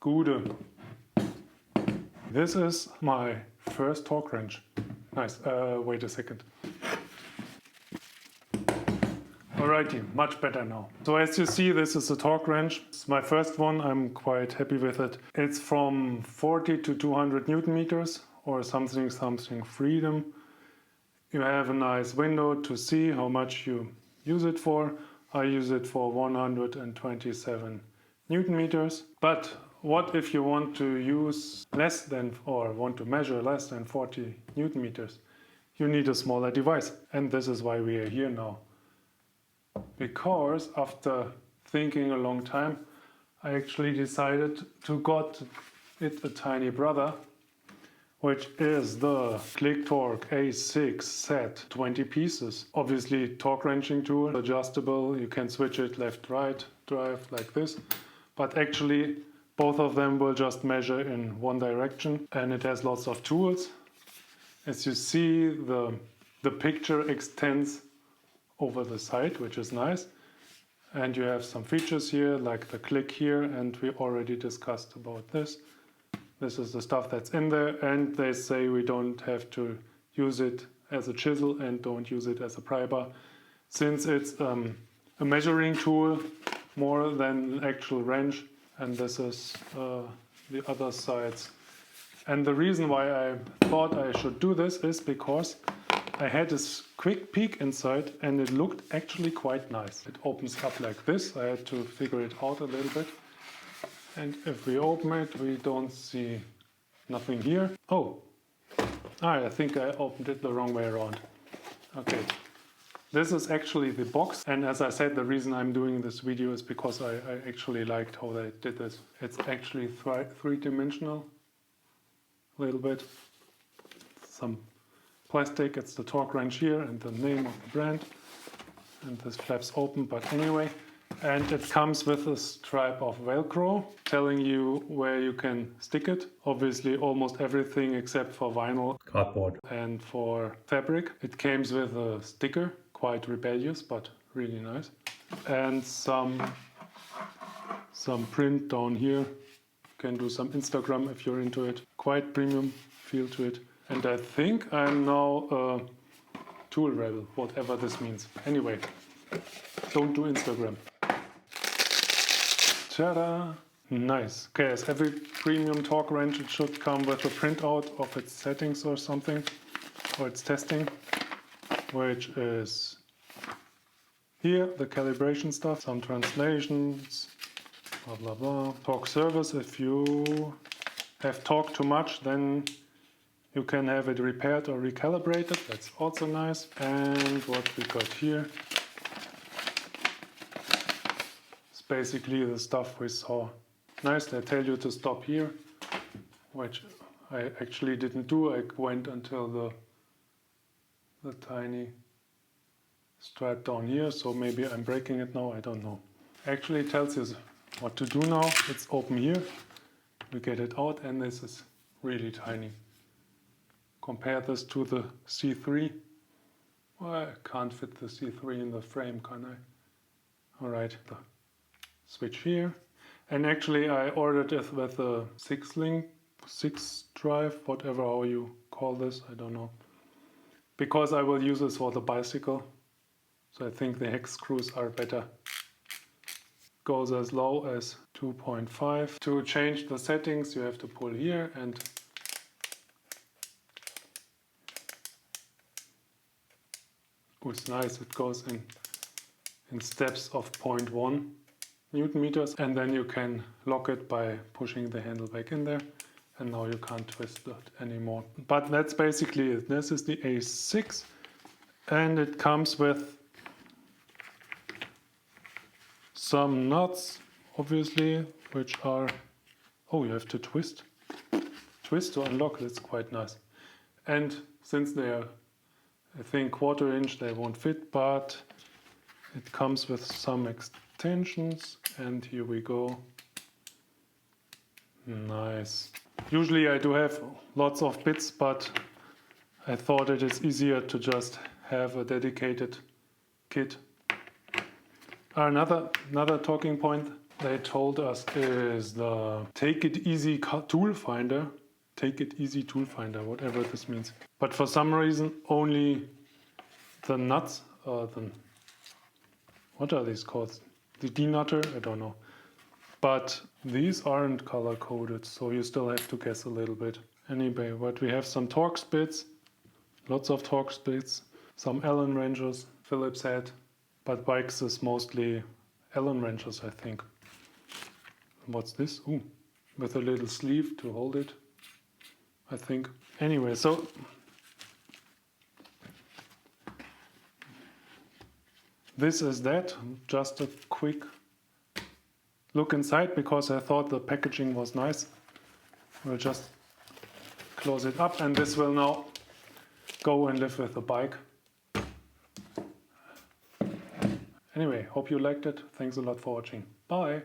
Gude. This is my first torque wrench. Nice. Wait a second. Alrighty, much better now. So as you see, this is a torque wrench. It's my first one. I'm quite happy with it. It's from 40 to 200 Newton meters or something freedom. You have a nice window to see how much you use it for. I use it for 127 Newton meters. But what if you want to use less than, or want to measure less than 40 Newton meters? You need a smaller device. And this is why we are here now. Because after thinking a long time, I actually decided to got it a tiny brother, which is the Wera A6 set, 20 pieces. Obviously torque wrenching tool, adjustable, you can switch it left, right, drive like this. But actually both of them will just measure in one direction, and it has lots of tools. As you see, the picture extends over the side, which is nice. And you have some features here, like the click here, and we already discussed about this. This is the stuff that's in there, and they say we don't have to use it as a chisel and don't use it as a pry bar, since it's a measuring tool more than an actual wrench. And this is the other sides. And the reason why I thought I should do this is because I had this quick peek inside and it looked actually quite nice. It opens up like this. I had to figure it out a little bit. And if we open it, we don't see nothing here. Oh, I think I opened it the wrong way around. Okay, this is actually the box. And as I said, the reason I'm doing this video is because I actually liked how they did this. It's actually three-dimensional, a little bit. Some plastic, it's the torque wrench here and the name of the brand, and this flaps open, but anyway. And it comes with a stripe of Velcro telling you where you can stick it. Obviously almost everything except for vinyl, cardboard and for fabric. It comes with a sticker, quite rebellious but really nice, and some print down here. You can do some Instagram if you're into it. Quite premium feel to it. And I think I'm now a tool rebel, whatever this means. Anyway, don't do Instagram. Ta-da! Nice. Okay, as every premium torque wrench, it should come with a printout of its settings or something, or its testing, which is here, the calibration stuff, some translations, blah blah blah. Torque service, if you have torqued too much, then you can have it repaired or recalibrated. That's also nice. And what we got here is basically the stuff we saw. Nice, they tell you to stop here, which I actually didn't do. I went until the tiny stripe down here, so maybe I'm breaking it now, I don't know. Actually it tells you what to do now. It's open here, we get it out, and this is really tiny. Compare this to the C3. Well, I can't fit the C3 in the frame, can I? Alright, the switch here. And actually I ordered it with a 6-link, 6-drive, whatever how you call this, I don't know. Because I will use this for the bicycle. So I think the hex screws are better. Goes as low as 2.5. To change the settings you have to pull here, and it's nice, it goes in steps of 0.1 Newton meters, and then you can lock it by pushing the handle back in there, and now you can't twist it anymore. But that's basically it. This is the A6, and it comes with some nuts, obviously, which are, oh, you have to twist to unlock. That's quite nice. And since they are, I think, 1/4 inch, they won't fit, but it comes with some extensions, and here we go. Nice. Usually I do have lots of bits, but I thought it is easier to just have a dedicated kit. Another talking point, they told us is the Take It Easy tool finder. Take It Easy tool finder, whatever this means. But for some reason, only the nuts, what are these called? The denutter? I don't know. But these aren't color coded, so you still have to guess a little bit. Anyway, but we have some Torx bits, lots of Torx bits, some Allen wrenches, Phillips head, but bikes is mostly Allen wrenches, I think. What's this? Ooh, with a little sleeve to hold it, I think. Anyway, so this is that. Just a quick look inside because I thought the packaging was nice. We'll just close it up and this will now go and live with the bike. Anyway, hope you liked it. Thanks a lot for watching. Bye!